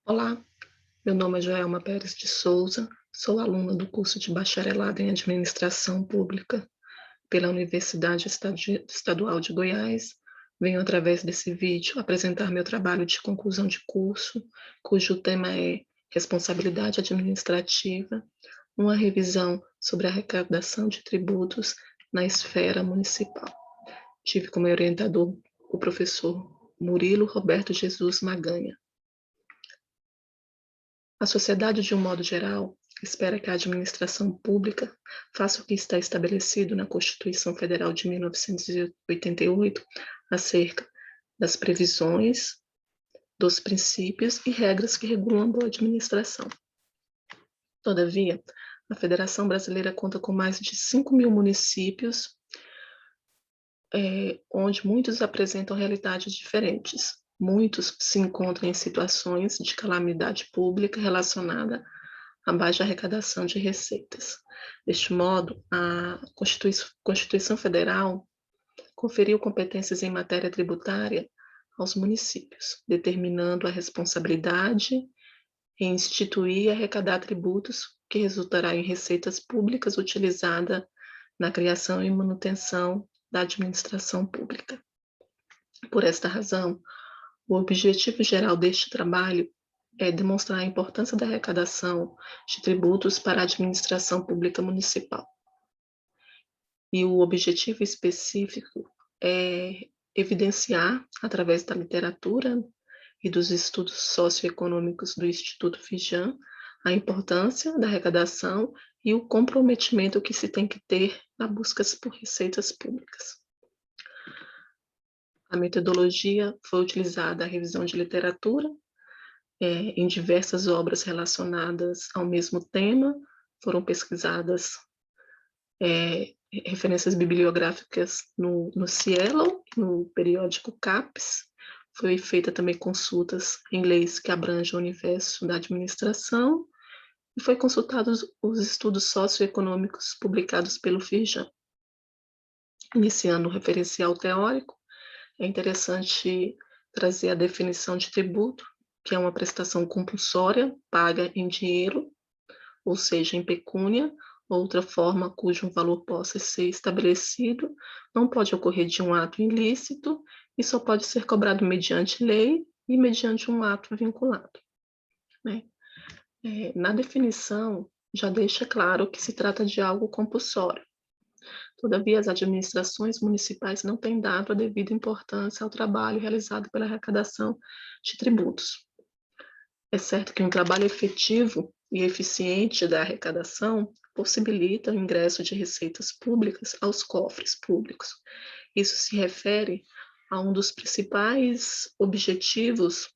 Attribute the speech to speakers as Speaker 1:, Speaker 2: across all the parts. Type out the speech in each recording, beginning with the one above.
Speaker 1: Olá, meu nome é Joelma Pérez de Souza, sou aluna do curso de Bacharelado em Administração Pública pela Universidade Estadual de Goiás. Venho, através desse vídeo, apresentar meu trabalho de conclusão de curso, cujo tema é Responsabilidade Administrativa, uma revisão sobre a arrecadação de tributos na esfera municipal. Tive como orientador o professor Murilo Roberto Jesus Maganha. A sociedade, de um modo geral, espera que a administração pública faça o que está estabelecido na Constituição Federal de 1988 acerca das previsões, dos princípios e regras que regulam a boa administração. Todavia, a Federação Brasileira conta com mais de 5.000 municípios, onde muitos apresentam realidades diferentes. Muitos se encontram em situações de calamidade pública relacionada à baixa arrecadação de receitas. Deste modo, a Constituição Federal conferiu competências em matéria tributária aos municípios, determinando a responsabilidade em instituir e arrecadar tributos que resultará em receitas públicas utilizada na criação e manutenção da administração pública. Por esta razão, o objetivo geral deste trabalho é demonstrar a importância da arrecadação de tributos para a administração pública municipal. E o objetivo específico é evidenciar, através da literatura e dos estudos socioeconômicos do Instituto Fijan, a importância da arrecadação e o comprometimento que se tem que ter na busca por receitas públicas. A metodologia foi utilizada a revisão de literatura em diversas obras relacionadas ao mesmo tema, foram pesquisadas referências bibliográficas no Cielo, no periódico CAPES, foi feita também consultas em leis que abrangem o universo da administração, e foi consultados os estudos socioeconômicos publicados pelo FIJAM. Iniciando o referencial teórico, é interessante trazer a definição de tributo, que é uma prestação compulsória, paga em dinheiro, ou seja, em pecúnia, outra forma cujo valor possa ser estabelecido, não pode ocorrer de um ato ilícito e só pode ser cobrado mediante lei e mediante um ato vinculado, né? Na definição, já deixa claro que se trata de algo compulsório. Todavia, as administrações municipais não têm dado a devida importância ao trabalho realizado pela arrecadação de tributos. É certo que um trabalho efetivo e eficiente da arrecadação possibilita o ingresso de receitas públicas aos cofres públicos. Isso se refere a um dos principais objetivos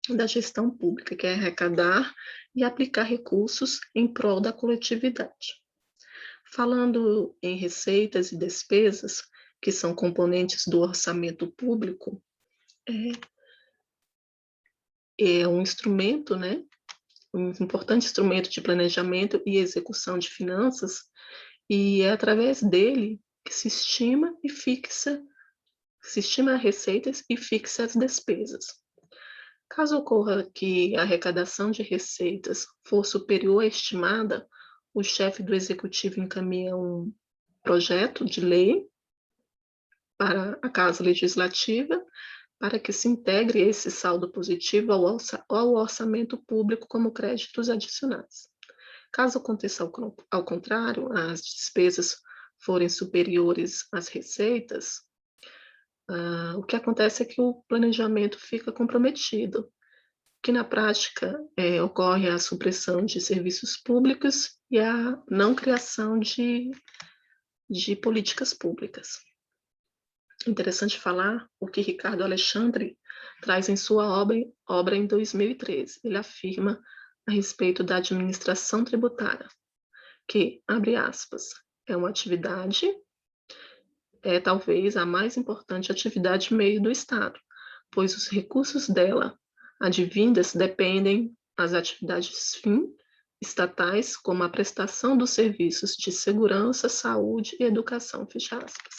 Speaker 1: da gestão pública, que é arrecadar e aplicar recursos em prol da coletividade. Falando em receitas e despesas, que são componentes do orçamento público, é um instrumento, né, um importante instrumento de planejamento e execução de finanças, e é através dele que se estima receitas e fixa as despesas. Caso ocorra que a arrecadação de receitas for superior à estimada, o chefe do executivo encaminha um projeto de lei para a Casa Legislativa para que se integre esse saldo positivo ao orçamento público como créditos adicionais. Caso aconteça ao contrário, as despesas forem superiores às receitas, o que acontece é que o planejamento fica comprometido, que na prática ocorre a supressão de serviços públicos e a não criação de políticas públicas. Interessante falar o que Ricardo Alexandre traz em sua obra em 2013. Ele afirma a respeito da administração tributária, que, abre aspas, é uma atividade, talvez a mais importante atividade meio do Estado, pois os recursos dela advindas dependem das atividades fim estatais, como a prestação dos serviços de segurança, saúde e educação, fecha aspas.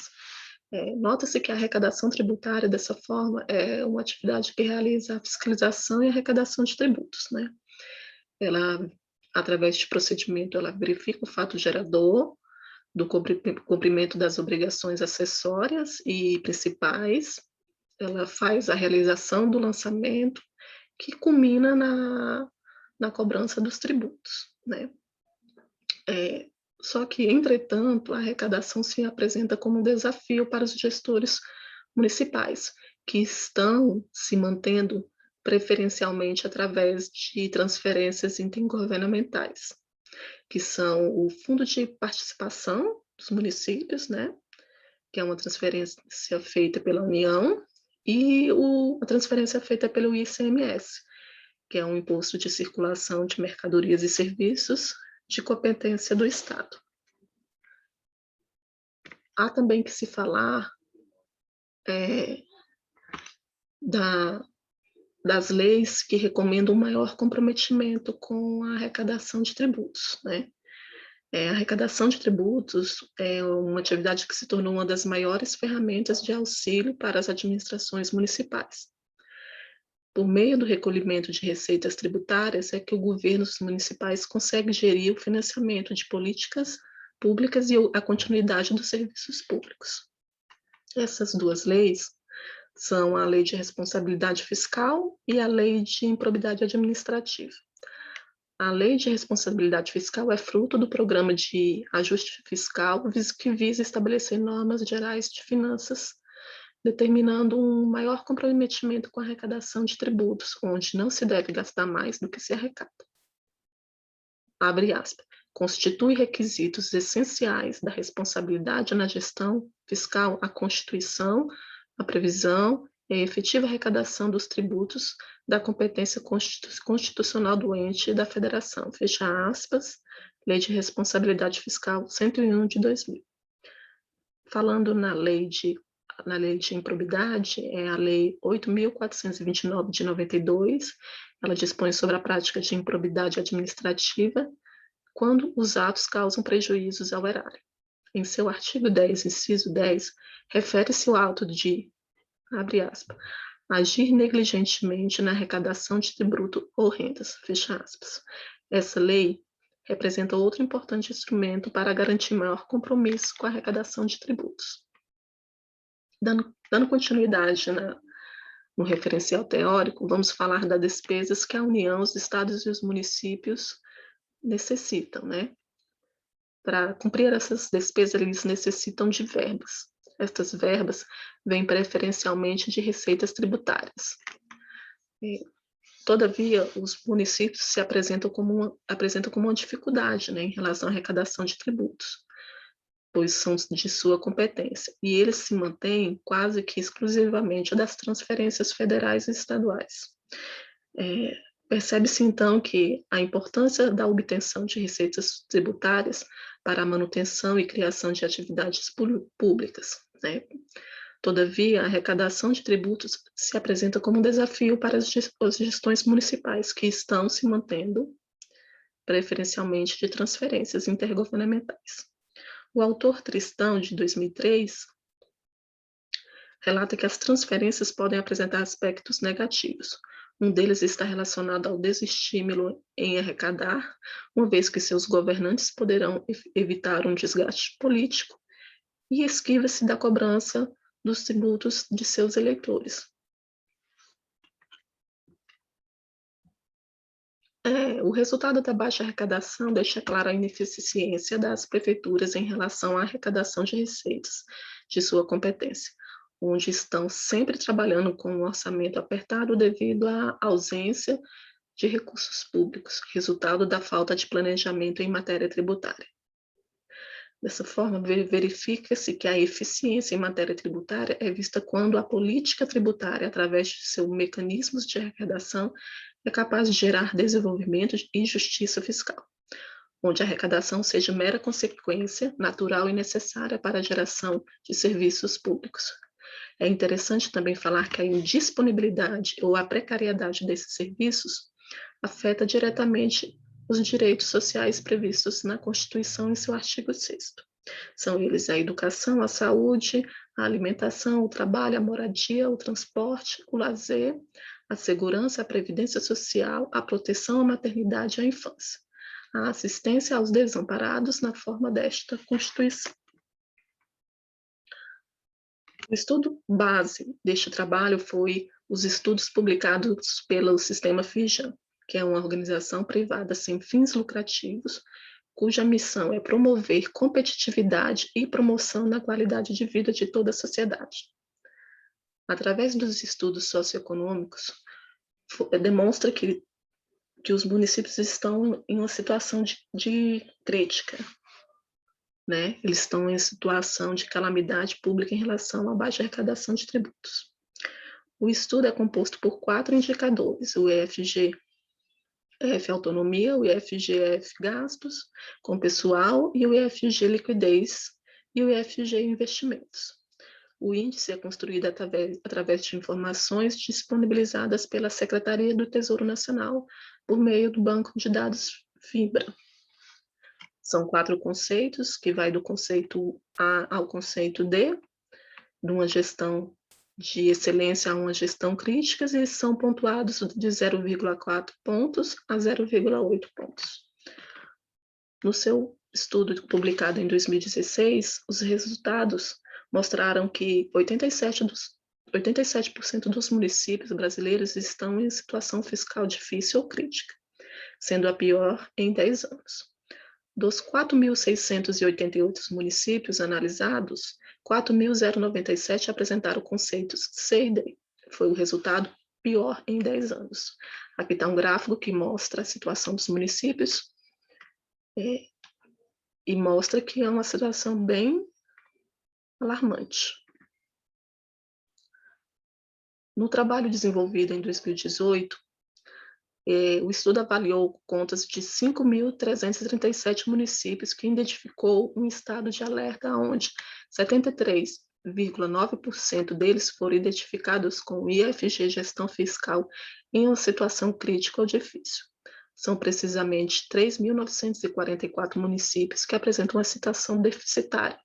Speaker 1: Nota-se que a arrecadação tributária, dessa forma, é uma atividade que realiza a fiscalização e arrecadação de tributos, né? Ela, através de procedimento, ela verifica o fato gerador do cumprimento das obrigações acessórias e principais, ela faz a realização do lançamento, que culmina na cobrança dos tributos, né? Só que, entretanto, a arrecadação se apresenta como um desafio para os gestores municipais, que estão se mantendo preferencialmente através de transferências intergovernamentais, que são o Fundo de Participação dos Municípios, né, que é uma transferência feita pela União, e a transferência feita pelo ICMS, que é um imposto de circulação de mercadorias e serviços de competência do Estado. Há também que se falar das leis que recomendam um maior comprometimento com a arrecadação de tributos, né? A arrecadação de tributos é uma atividade que se tornou uma das maiores ferramentas de auxílio para as administrações municipais. Por meio do recolhimento de receitas tributárias é que o governo municipais consegue gerir o financiamento de políticas públicas e a continuidade dos serviços públicos. Essas duas leis são a Lei de Responsabilidade Fiscal e a Lei de Improbidade Administrativa. A Lei de Responsabilidade Fiscal é fruto do Programa de Ajuste Fiscal que visa estabelecer normas gerais de finanças, determinando um maior comprometimento com a arrecadação de tributos, onde não se deve gastar mais do que se arrecada. Abre aspas. Constitui requisitos essenciais da responsabilidade na gestão fiscal a constituição, a previsão e a efetiva arrecadação dos tributos da competência constitucional do ente e da federação. Fecha aspas, Lei de Responsabilidade Fiscal 101 de 2000. Falando na lei de improbidade, é a Lei 8.429 de 92, ela dispõe sobre a prática de improbidade administrativa quando os atos causam prejuízos ao erário. Em seu artigo 10, inciso 10, refere-se ao ato de, abre aspas, agir negligentemente na arrecadação de tributo ou rendas, fecha aspas. Essa lei representa outro importante instrumento para garantir maior compromisso com a arrecadação de tributos. Dando continuidade no referencial teórico, vamos falar das despesas que a União, os estados e os municípios necessitam, né? Para cumprir essas despesas, eles necessitam de verbas. Estas verbas vêm preferencialmente de receitas tributárias. Todavia, os municípios se apresentam como uma dificuldade, né, em relação à arrecadação de tributos, pois são de sua competência, e eles se mantêm quase que exclusivamente das transferências federais e estaduais. Percebe-se, então, que a importância da obtenção de receitas tributárias para a manutenção e criação de atividades públicas, né? Todavia, a arrecadação de tributos se apresenta como um desafio para as gestões municipais, que estão se mantendo preferencialmente de transferências intergovernamentais. O autor Tristão, de 2003, relata que as transferências podem apresentar aspectos negativos. Um deles está relacionado ao desestímulo em arrecadar, uma vez que seus governantes poderão evitar um desgaste político e esquiva-se da cobrança dos tributos de seus eleitores. O resultado da baixa arrecadação deixa clara a ineficiência das prefeituras em relação à arrecadação de receitas de sua competência, onde estão sempre trabalhando com um orçamento apertado devido à ausência de recursos públicos, resultado da falta de planejamento em matéria tributária. Dessa forma, verifica-se que a eficiência em matéria tributária é vista quando a política tributária, através de seus mecanismos de arrecadação, é capaz de gerar desenvolvimento e justiça fiscal, onde a arrecadação seja mera consequência natural e necessária para a geração de serviços públicos. É interessante também falar que a indisponibilidade ou a precariedade desses serviços afeta diretamente os direitos sociais previstos na Constituição em seu artigo 6º. São eles a educação, a saúde, a alimentação, o trabalho, a moradia, o transporte, o lazer, a segurança, a previdência social, a proteção à maternidade e à infância, a assistência aos desamparados na forma desta Constituição. O estudo base deste trabalho foi os estudos publicados pelo Sistema Fijan, que é uma organização privada sem fins lucrativos, cuja missão é promover competitividade e promoção da qualidade de vida de toda a sociedade. Através dos estudos socioeconômicos, demonstra que os municípios estão em uma situação de crítica, né? Eles estão em situação de calamidade pública em relação à baixa arrecadação de tributos. O estudo é composto por 4 indicadores: o EFG F autonomia, o IFGF gastos com pessoal e o IFG liquidez e o IFG investimentos. O índice é construído através de informações disponibilizadas pela Secretaria do Tesouro Nacional por meio do Banco de Dados FIBRA. São 4 conceitos, que vai do conceito A ao conceito D, de uma gestão de excelência a uma gestão crítica, e são pontuados de 0,4 pontos a 0,8 pontos. No seu estudo publicado em 2016, os resultados mostraram que 87% dos municípios brasileiros estão em situação fiscal difícil ou crítica, sendo a pior em 10 anos. Dos 4.688 municípios analisados, 4.097 apresentaram conceitos C e D. Foi o resultado pior em 10 anos. Aqui está um gráfico que mostra a situação dos municípios e mostra que é uma situação bem alarmante. No trabalho desenvolvido em 2018, o estudo avaliou contas de 5.337 municípios, que identificou um estado de alerta onde 73,9% deles foram identificados com IFG Gestão Fiscal em uma situação crítica ou difícil. São precisamente 3.944 municípios que apresentam uma situação deficitária,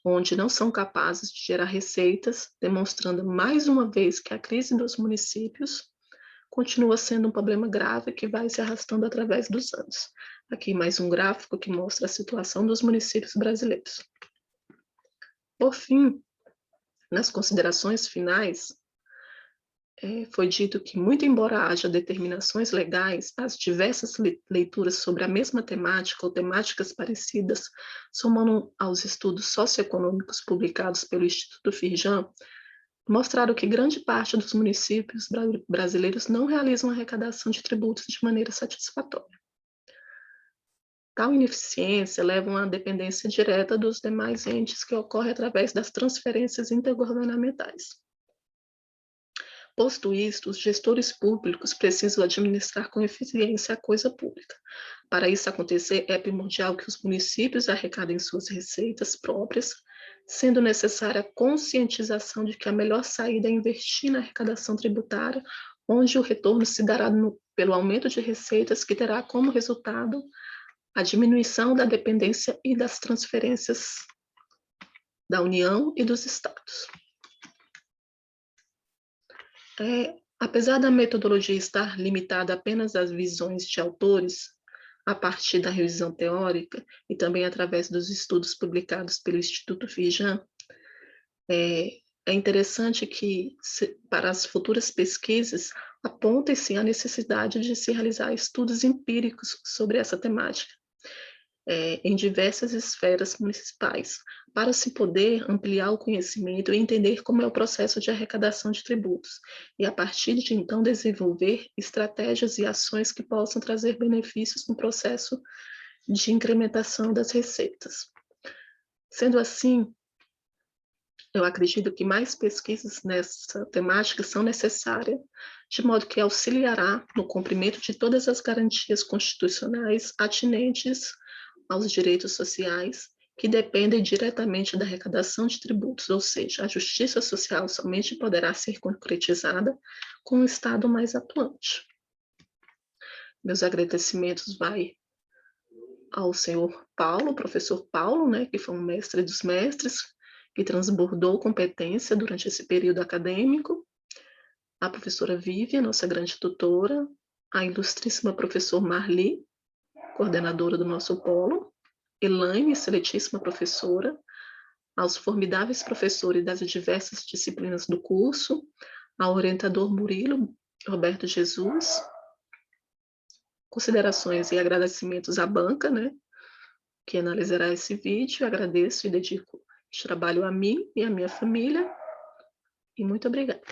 Speaker 1: onde não são capazes de gerar receitas, demonstrando mais uma vez que a crise dos municípios continua sendo um problema grave que vai se arrastando através dos anos. Aqui mais um gráfico que mostra a situação dos municípios brasileiros. Por fim, nas considerações finais, foi dito que, muito embora haja determinações legais, as diversas leituras sobre a mesma temática ou temáticas parecidas, somando aos estudos socioeconômicos publicados pelo Instituto Firjan, mostraram que grande parte dos municípios brasileiros não realizam arrecadação de tributos de maneira satisfatória. Tal ineficiência leva a uma dependência direta dos demais entes, que ocorre através das transferências intergovernamentais. Posto isto, os gestores públicos precisam administrar com eficiência a coisa pública. Para isso acontecer, é primordial que os municípios arrecadem suas receitas próprias, sendo necessária a conscientização de que a melhor saída é investir na arrecadação tributária, onde o retorno se dará pelo aumento de receitas, que terá como resultado a diminuição da dependência e das transferências da União e dos Estados. Apesar da metodologia estar limitada apenas às visões de autores, a partir da revisão teórica e também através dos estudos publicados pelo Instituto Firjan, é interessante que, para as futuras pesquisas, apontem-se a necessidade de se realizar estudos empíricos sobre essa temática, em diversas esferas municipais, para se poder ampliar o conhecimento e entender como é o processo de arrecadação de tributos, e a partir de então desenvolver estratégias e ações que possam trazer benefícios no processo de incrementação das receitas. Sendo assim, eu acredito que mais pesquisas nessa temática são necessárias, de modo que auxiliará no cumprimento de todas as garantias constitucionais atinentes aos direitos sociais, que dependem diretamente da arrecadação de tributos, ou seja, a justiça social somente poderá ser concretizada com um Estado mais atuante. Meus agradecimentos vai ao senhor Paulo, professor Paulo, né, que foi um mestre dos mestres, que transbordou competência durante esse período acadêmico, a professora Vivian, nossa grande tutora, a ilustríssima professora Marli, coordenadora do nosso polo, Elaine, excelentíssima professora, aos formidáveis professores das diversas disciplinas do curso, ao orientador Murilo Roberto Jesus, considerações e agradecimentos à banca, né, que analisará esse vídeo. Agradeço e dedico este trabalho a mim e à minha família, e muito obrigada.